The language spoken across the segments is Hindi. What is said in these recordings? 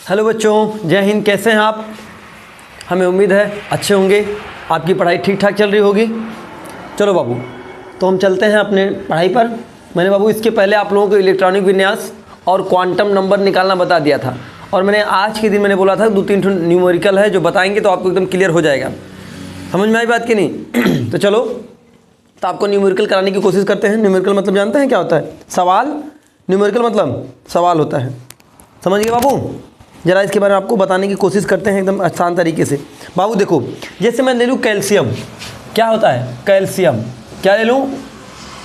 हेलो बच्चों, जय हिंद। कैसे हैं आप? हमें उम्मीद है अच्छे होंगे, आपकी पढ़ाई ठीक ठाक चल रही होगी। चलो बाबू, तो हम चलते हैं अपने पढ़ाई पर। मैंने बाबू इसके पहले आप लोगों को इलेक्ट्रॉनिक विन्यास और क्वांटम नंबर निकालना बता दिया था, और मैंने आज के दिन मैंने बोला था 2-3 न्यूमेरिकल है जो बताएंगे तो आपको एकदम क्लियर हो जाएगा। समझ में आई बात कि नहीं? तो चलो, तो आपको न्यूमेरिकल कराने की कोशिश करते हैं। न्यूमेरिकल मतलब जानते हैं क्या होता है? सवाल। न्यूमेरिकल मतलब सवाल होता है। समझ गए बाबू? जरा इसके बारे में आपको बताने की कोशिश करते हैं एकदम आसान तरीके से। बाबू देखो, जैसे मैं ले लूँ कैल्शियम। क्या होता है? कैल्शियम। क्या ले लूँ?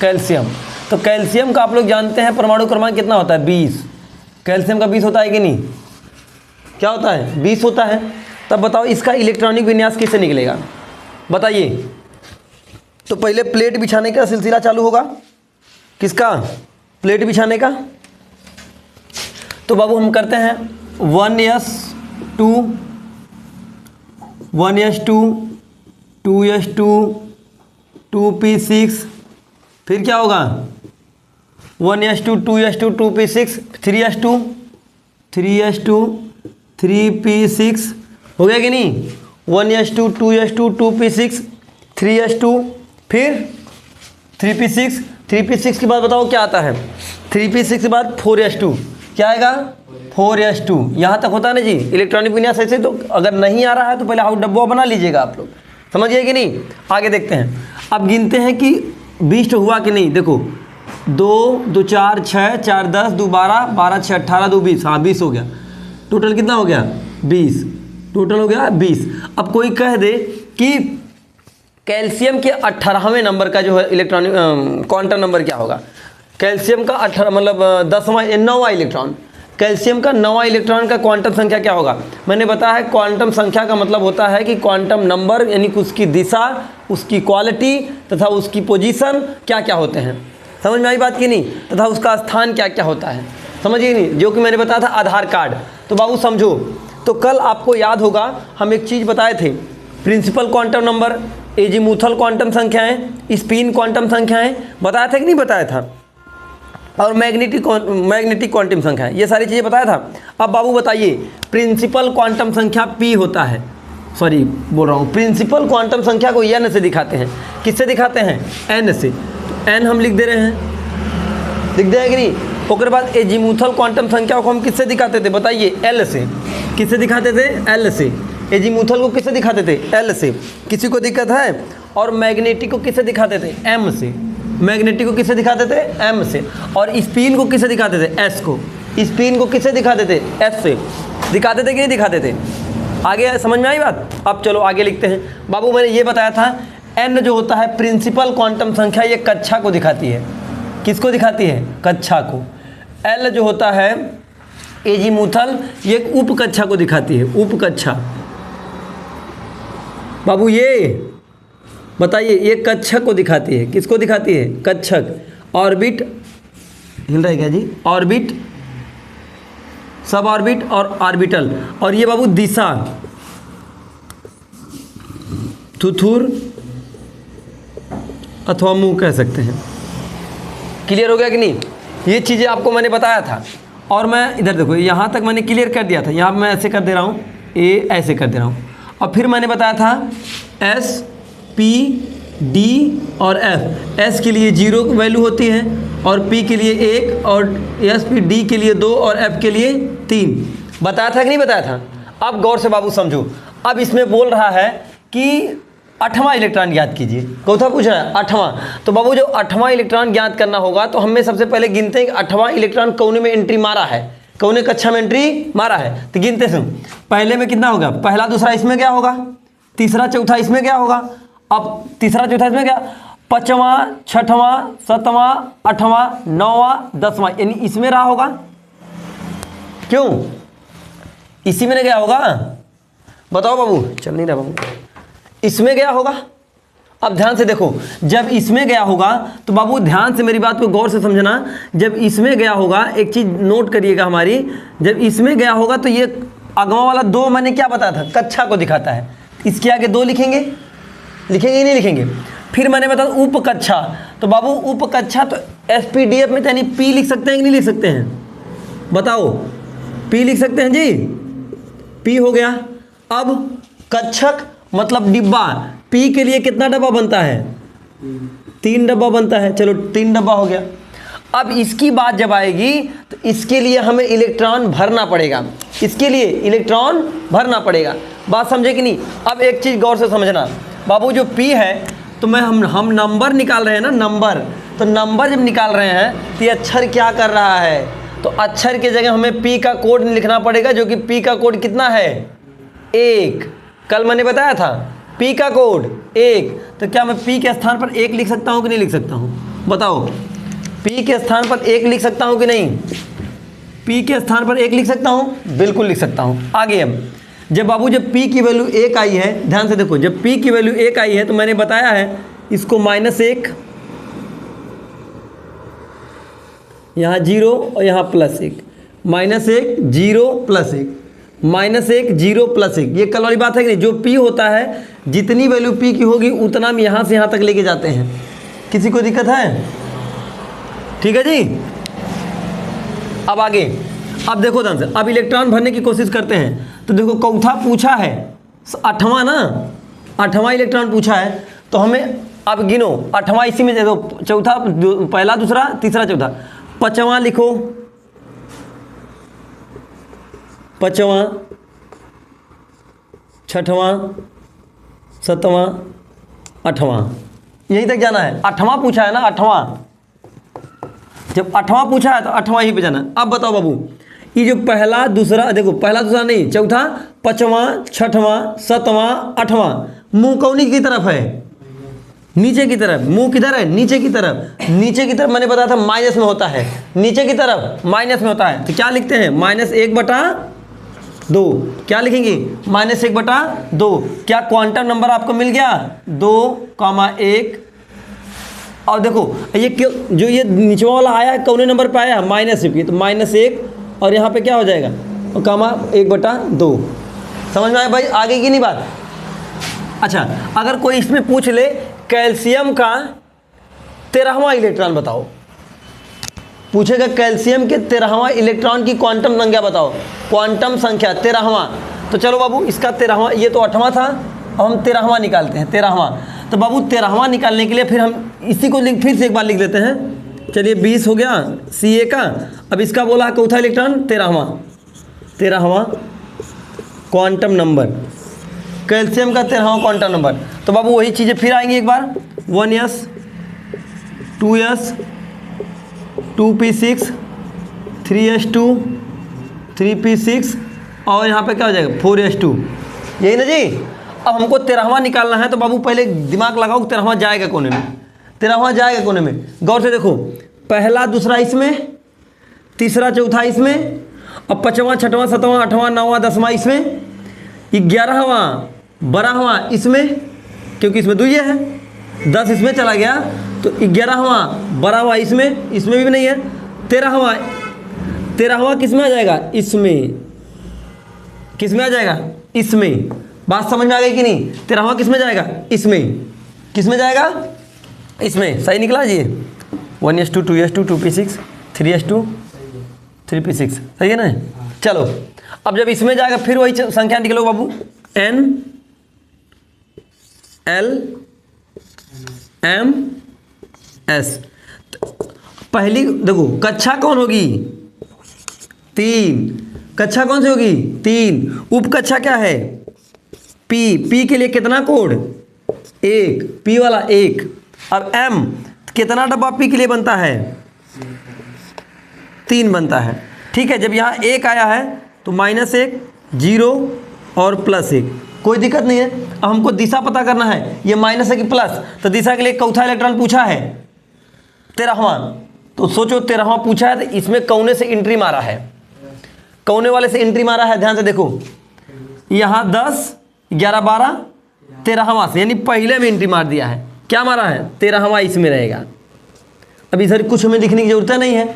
कैल्शियम। तो कैल्शियम का आप लोग जानते हैं परमाणु क्रमांक कितना होता है? 20। कैल्शियम का 20 होता है कि नहीं? क्या होता है? 20 होता है। तब बताओ इसका इलेक्ट्रॉनिक विन्यास किससे निकलेगा? बताइए। तो पहले प्लेट बिछाने का सिलसिला चालू होगा। किसका? प्लेट बिछाने का। तो बाबू हम करते हैं 1s2 2s2 2p6। फिर क्या होगा? 1s2 2s2 2p6 3s2 3p6 हो गया कि नहीं? 1s2 2s2 2p6 3s2 फिर 3p6। 3p6 के बाद बताओ क्या आता है? 3p6 के बाद 4s2। क्या आएगा? 4s2। यहाँ तक होता है ना जी इलेक्ट्रॉनिक विन्यास। ऐसे तो अगर नहीं आ रहा है तो पहले हाउ डब्बा बना लीजिएगा आप लोग। समझ गए कि नहीं? आगे देखते हैं। अब गिनते हैं कि 20 हुआ कि नहीं। देखो 2 2 4 6 4 10 2 12 12 6 18 2 20। हाँ 20 हो गया। टोटल कितना हो गया? 20। टोटल हो गया 20। अब कोई कह दे कि कैल्शियम के 18वें नंबर का जो है इलेक्ट्रॉनिक क्वांटम नंबर क्या होगा? कैल्शियम का 18 मतलब 9वां इलेक्ट्रॉन। कैल्शियम का 9वां इलेक्ट्रॉन का क्वांटम संख्या क्या होगा? मैंने बताया है क्वांटम संख्या का मतलब होता है कि क्वांटम नंबर यानी कि उसकी दिशा, उसकी क्वालिटी तथा उसकी पोजीशन क्या क्या होते हैं। समझ में आई बात कि नहीं? तथा उसका स्थान क्या क्या होता है। समझिए नहीं? जो कि मैंने बताया था आधार कार्ड। तो बाबू समझो, तो कल आपको याद होगा हम एक चीज़ बताए थे, principal quantum number, azimuthal quantum संख्याएँ, स्पिन क्वांटम संख्याएँ बताया था कि नहीं बताया था? और मैग्नेटिक क्वांटम संख्या, ये सारी चीज़ें बताया था। अब बाबू बताइए, प्रिंसिपल क्वांटम संख्या P होता है, सॉरी बोल रहा हूँ, प्रिंसिपल क्वांटम संख्या को N से दिखाते हैं। किससे दिखाते हैं? N से। तो N हम लिख दे रहे हैं, लिख दे कि नहीं? उसके बाद एजीमुथल क्वांटम संख्या को हम किससे दिखाते थे? बताइए। L से। किससे दिखाते थे? L से। एजीमुथल को किससे दिखाते थे? L से। किसी को दिक्कत है? और मैग्नेटिक को किससे दिखाते थे? M से। मैग्नेटिक को किससे दिखाते थे? M से। और स्पिन को किससे दिखाते थे? S को। स्पिन को किससे दिखाते थे? S से। दिखाते थे कि नहीं दिखाते थे? आगे समझ में आई बात? अब चलो आगे लिखते हैं। बाबू मैंने ये बताया था N जो होता है प्रिंसिपल क्वांटम संख्या, ये कक्षा को दिखाती है। किसको दिखाती है? कक्षा को। L जो होता है एजीमुथल, ये उप कक्षा को दिखाती है। उप कक्षा। बाबू ये बताइए, ये कक्षक को दिखाती है। किसको दिखाती है? कक्षक। ऑर्बिट हिल रहा है क्या जी? ऑर्बिट, सब ऑर्बिट और ऑर्बिटल। और ये बाबू दिशा, थुथुर अथवा मुंह कह सकते हैं। क्लियर हो गया कि नहीं? ये चीज़ें आपको मैंने बताया था। और मैं इधर देखो, यहाँ तक मैंने क्लियर कर दिया था। यहाँ मैं ऐसे कर दे रहा हूँ, ए ऐसे कर दे रहा हूँ। और फिर मैंने बताया था एस, पी, डी और एफ। एस के लिए 0 वैल्यू होती है, और पी के लिए 1, और एस पी डी के लिए 2 और एफ के लिए 3। बताया था कि नहीं बताया था? अब गौर से बाबू समझो। अब इसमें बोल रहा है कि 8वां इलेक्ट्रॉन ज्ञात कीजिए। कौन पूछ रहा है? 8वां। तो बाबू जो 8वां इलेक्ट्रॉन ज्ञात करना होगा तो हमें सबसे पहले गिनते हैं कि 8वां इलेक्ट्रॉन कौन में एंट्री मारा है, कौन कक्षा में एंट्री मारा है। तो गिनते सुन, पहले में कितना होगा? पहला दूसरा इसमें क्या होगा? तीसरा चौथा इसमें क्या होगा? अब तीसरा चौथा इसमें क्या? 5वां 6वां 7वां 8वां 9वां 10वां, यानी इसमें रहा होगा। क्यों? इसी में गया होगा। बताओ बाबू, चल नहीं रहा बाबू, इसमें गया होगा। अब ध्यान से देखो, जब इसमें गया होगा तो बाबू ध्यान से मेरी बात को गौर से समझना। जब इसमें गया होगा, एक चीज नोट करिएगा हमारी, जब इसमें गया होगा तो ये अगवा वाला 2 मैंने क्या बताया था? कक्षा को दिखाता है। इसके आगे 2 लिखेंगे, लिखेंगे नहीं लिखेंगे? फिर मैंने बताया उप कक्षा, तो बाबू उप कक्षा तो एसपीडीएफ में यानी पी लिख सकते हैं कि नहीं लिख सकते हैं? बताओ, पी लिख सकते हैं जी? पी हो गया। अब कक्षक मतलब डिब्बा, पी के लिए कितना डब्बा बनता है? 3 डब्बा बनता है। चलो 3 डब्बा हो गया। अब इसकी बात जब आएगी तो इसके लिए हमें इलेक्ट्रॉन भरना पड़ेगा, इसके लिए इलेक्ट्रॉन भरना पड़ेगा। बात समझे कि नहीं? अब एक चीज़ गौर से समझना बाबू, जो पी है तो हम नंबर निकाल रहे हैं ना, नंबर। तो नंबर जब निकाल रहे हैं तो ये अक्षर क्या कर रहा है? तो अक्षर की जगह हमें पी का कोड लिखना पड़ेगा, जो कि पी का कोड कितना है? 1। कल मैंने बताया था पी का कोड 1। तो क्या मैं पी के स्थान पर 1 लिख सकता हूँ कि नहीं लिख सकता हूँ? बताओ, पी के स्थान पर 1 लिख सकता हूँ कि नहीं? पी के स्थान पर 1 लिख सकता हूँ, बिल्कुल लिख सकता हूँ। आगे अब जब बाबू जब p की वैल्यू 1 आई है, ध्यान से देखो, जब p की वैल्यू 1 आई है तो मैंने बताया है इसको -1, यहाँ 0 और यहाँ +1, -1 0 +1, -1 0 +1। ये कल वाली बात है कि नहीं? जो p होता है जितनी वैल्यू p की होगी उतना हम यहाँ से यहाँ तक लेके जाते हैं। किसी को दिक्कत है? ठीक है जी। अब आगे, अब देखो ध्यान से, अब इलेक्ट्रॉन भरने की कोशिश करते हैं। तो देखो चौथा पूछा है, 8वां ना, 8वां इलेक्ट्रॉन पूछा है। तो हमें अब गिनो 8वां इसी में दे दो, चौथा, पहला, दूसरा, तीसरा, चौथा। 5वां लिखो, 5वां, 6वां, 7वां, 8वां, यहीं तक जाना है। 8वां पूछा है ना, 8वां, जब 8वां पूछा है तो 8वां ही पे जाना है। अब बताओ बाबू, ये जो पहला दूसरा, देखो पहला दूसरा नहीं, चौथा, 5वां, 6वां, 7वां, 8वां, मुंह कौनी की तरफ है? नीचे की तरफ। मुंह किधर है? नीचे की तरफ। नीचे की तरफ मैंने बताया था माइनस में होता है, नीचे की तरफ माइनस में होता है। तो क्या लिखते हैं? -1/2। क्या लिखेंगे? -1/2। क्या क्वांटम नंबर आपको मिल गया? 2,1। और देखो ये क्यों, जो ये नीचवा वाला आया है कौने नंबर पे आया? -1 तो -1 और यहाँ पे क्या हो जाएगा? 1/2। समझ में आया भाई आगे की नहीं बात? अच्छा, अगर कोई इसमें पूछ ले कैल्शियम का 13वां इलेक्ट्रॉन बताओ, पूछेगा कैल्शियम के 13वां इलेक्ट्रॉन की क्वांटम संख्या बताओ, क्वांटम संख्या 13वां। तो चलो बाबू इसका 13वां, ये तो 8वां था, अब हम 13वां निकालते हैं। 13वां, तो बाबू 13वां निकालने के लिए फिर हम इसी को फिर से एक बार लिख देते हैं। चलिए 20 हो गया Ca का। अब इसका बोला है चौथा इलेक्ट्रॉन 13वां क्वांटम नंबर, कैल्शियम का 13वां क्वांटम नंबर। तो बाबू वही चीज़ें फिर आएंगी एक बार, 1s 2s 2p6 3s2 3p6 और यहाँ पे क्या हो जाएगा 4s2, यही ना जी। अब हमको 13वां निकालना है, तो बाबू पहले दिमाग लगाओ 13वां जाएगा कोने में, 13वां जाएगा कोने में। गौर से देखो, पहला दूसरा इसमें, तीसरा चौथा इसमें, अब 5वां 6वां 7वां 8वां 9वां 10वां इसमें, 11वां 12वां इसमें, क्योंकि इसमें 2 ये है, 10 इसमें चला गया, तो 11वां 12वां इसमें, इसमें भी नहीं है। 13वां किस में आ जाएगा? इसमें। किस में आ जाएगा? इसमें। बात समझ में आ गई कि नहीं? 13वां किस में जाएगा? इसमें। किस में जाएगा? इसमें। सही निकला जी? 1s2 2s2 2p6 3s2 3p6, सही है ना? चलो अब जब इसमें जाएगा फिर वही संख्या निकलो बाबू, n l m s। पहली देखो कक्षा कौन होगी? 3। कक्षा कौन सी होगी? 3। उप कक्षा क्या है? p। p के लिए कितना कोड? 1, p वाला 1। अब m कितना डब्बा p के लिए बनता है? 3 बनता है। ठीक है, जब यहाँ 1 आया है तो -1 0 और +1, कोई दिक्कत नहीं है। अब हमको दिशा पता करना है, ये माइनस है कि प्लस, तो दिशा के लिए चौथा इलेक्ट्रॉन पूछा है 13वां। तो सोचो 13वां पूछा है तो इसमें कौने से एंट्री मारा है? कौने वाले से एंट्री मारा है? ध्यान से देखो, यहाँ 10 11 12 13वां से, यानी पहले में एंट्री मार दिया है। क्या मारा है? 13वां इसमें रहेगा। अब इधर कुछ हमें लिखने की जरूरत नहीं है।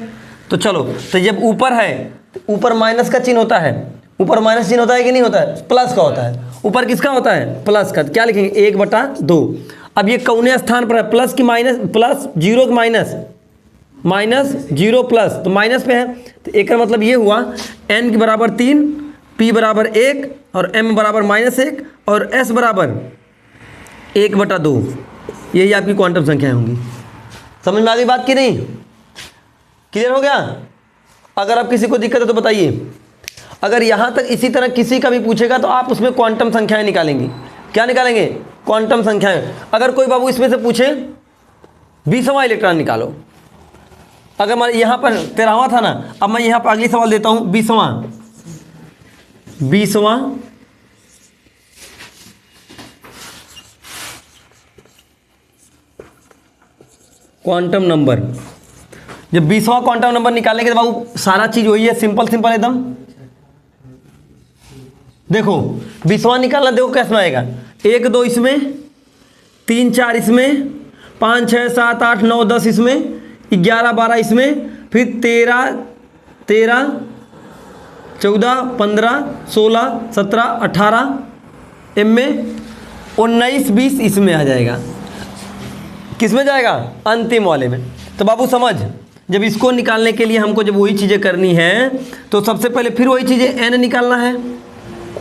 तो चलो, तो जब ऊपर है तो ऊपर माइनस का चिन्ह होता है, ऊपर माइनस चिन्ह होता है कि नहीं होता है? प्लस का होता है। ऊपर किसका होता है? प्लस का। क्या लिखेंगे? 1/2। अब ये कौने स्थान पर है? प्लस की माइनस, प्लस 0 की माइनस, -0 प्लस, तो माइनस पे है। तो एक का मतलब ये हुआ n के बराबर 3 P बराबर 1 और M बराबर -1 और S बराबर 1/2। यही आपकी क्वांटम संख्याएं होंगी। समझ में आ गई बात की नहीं? क्लियर हो गया? अगर आप किसी को दिक्कत है तो बताइए। अगर यहाँ तक इसी तरह किसी का भी पूछेगा तो आप उसमें क्वांटम संख्याएं निकालेंगे। क्या निकालेंगे? क्वांटम संख्याएं। अगर कोई बाबू इसमें से पूछे 20वां इलेक्ट्रॉन निकालो, अगर मैं यहाँ पर 13वां था ना, अब मैं यहाँ पर अगली सवाल देता हूँ 20वां क्वांटम नंबर। जब 20वां क्वांटम नंबर निकालेंगे तो बाबू सारा चीज वही है, सिंपल सिंपल एकदम। देखो 20वां निकालना, देखो कैसे आएगा। 1 2 इसमें, 3 4 इसमें, 5 6 7 8 9 10 इसमें, 11 12 इसमें, फिर 13 14 15 16 17 18 एम में, 19 20 इसमें आ जाएगा। किस में जाएगा? अंतिम वाले में। तो बाबू समझ, जब इसको निकालने के लिए हमको जब वही चीज़ें करनी है तो सबसे पहले फिर वही चीज़ें n निकालना है।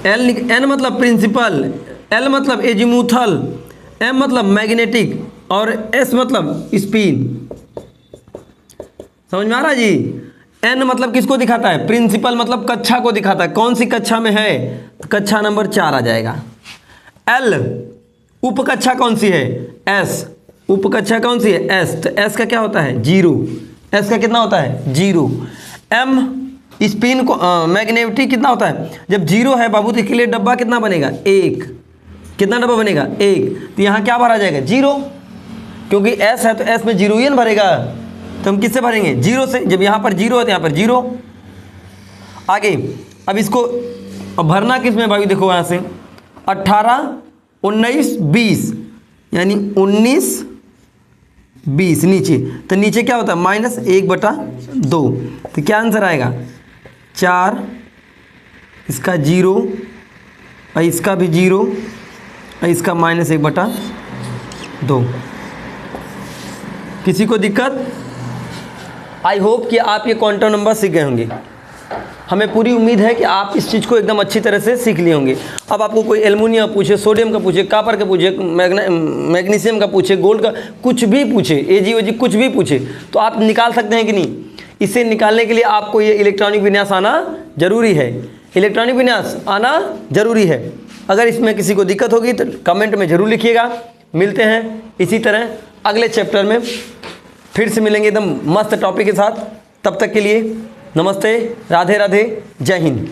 n मतलब प्रिंसिपल, l मतलब एजिमुथल, m मतलब मैग्नेटिक और s मतलब स्पिन। समझ में आ रहा जी? n मतलब किसको दिखाता है? प्रिंसिपल मतलब कक्षा को दिखाता है। कौन सी कक्षा में है? कक्षा नंबर 4 आ जाएगा। l उपकक्षा कौन सी है? s उपकक्षा कौन सी है? s। तो s का क्या होता है? 0। s का कितना होता है? 0। m स्पिन को मैग्नेटिक कितना होता है? जब 0 है बाबू तो इसके लिए डब्बा कितना बनेगा? 1। कितना डब्बा बनेगा? 1। तो यहाँ क्या भरा जाएगा? 0, क्योंकि s है तो s में 0 ही न भरेगा। तो हम किससे भरेंगे? 0 से। जब यहाँ पर 0 है तो यहाँ पर 0। आगे अब इसको अब भरना किस में भाई? देखो यहाँ से 18 19 20, यानी 19 20 नीचे। तो नीचे क्या होता है? -1/2। तो क्या आंसर आएगा? 4, इसका 0 और इसका भी 0 और इसका -1/2। किसी को दिक्कत? आई होप कि आप ये क्वांटम नंबर सीख गए होंगे। हमें पूरी उम्मीद है कि आप इस चीज़ को एकदम अच्छी तरह से सीख लिए होंगे। अब आपको कोई एल्युमिनियम पूछे, सोडियम का पूछे, कॉपर का पूछे, मैग्नीशियम का पूछे, गोल्ड का कुछ भी पूछे, AgOg कुछ भी पूछे, तो आप निकाल सकते हैं कि नहीं? इसे निकालने के लिए आपको ये इलेक्ट्रॉनिक विन्यास आना जरूरी है। इलेक्ट्रॉनिक विन्यास आना जरूरी है। अगर इसमें किसी को दिक्कत होगी तो कमेंट में ज़रूर लिखिएगा। मिलते हैं इसी तरह अगले चैप्टर में, फिर से मिलेंगे एकदम मस्त टॉपिक के साथ। तब तक के लिए नमस्ते, राधे राधे, जय हिंद।